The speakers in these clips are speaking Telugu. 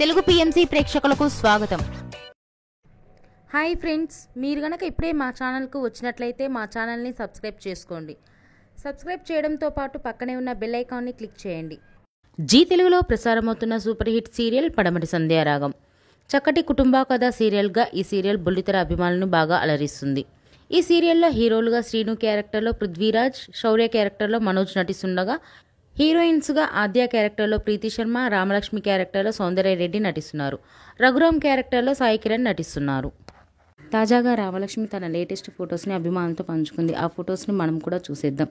తెలుగు పిఎంసి ప్రేక్షకులకు స్వాగతం. హాయ్ ఫ్రెండ్స్, మీరు గనక ఇప్పుడే మా ఛానల్కు వచ్చినట్లయితే మా ఛానల్ని సబ్స్క్రైబ్ చేసుకోండి. సబ్స్క్రైబ్ చేయడంతో పాటు పక్కనే ఉన్న బెల్ ఐకాన్ని క్లిక్ చేయండి. జీ తెలుగులో ప్రసారమవుతున్న సూపర్ హిట్ సీరియల్ పడమటి సంధ్యారాగం. చక్కటి కుటుంబ కథ సీరియల్గా ఈ సీరియల్ బుల్లితెర అభిమానులను బాగా అలరిస్తుంది. ఈ సీరియల్లో హీరోలుగా శ్రీను క్యారెక్టర్లో పృథ్వీరాజ్, శౌర్య క్యారెక్టర్లో మనోజ్ నటిస్తుండగా హీరోయిన్స్గా ఆద్య క్యారెక్టర్లో ప్రీతి శర్మ, రామలక్ష్మి క్యారెక్టర్లో సౌందర్య రెడ్డి నటిస్తున్నారు. రఘురామ్ క్యారెక్టర్లో సాయి కిరణ్ నటిస్తున్నారు. తాజాగా రామలక్ష్మి తన లేటెస్ట్ ఫొటోస్ని అభిమానులతో పంచుకుంది. ఆ ఫొటోస్ని మనం కూడా చూసేద్దాం.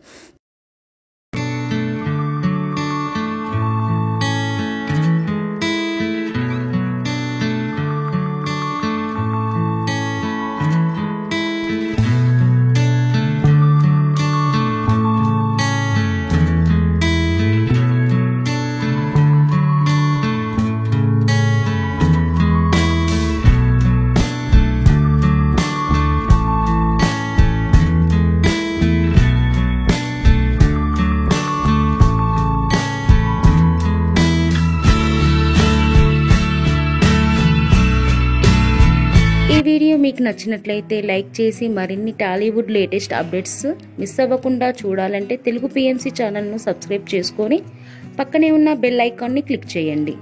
ఈ వీడియో మీకు నచ్చినట్లయితే లైక్ చేసి మరిన్ని టాలీవుడ్ లేటెస్ట్ అప్డేట్స్ మిస్ అవ్వకుండా చూడాలంటే తెలుగు పిఎంసి ఛానల్ను సబ్స్క్రైబ్ చేసుకొని పక్కనే ఉన్న బెల్ ఐకాన్ని క్లిక్ చేయండి.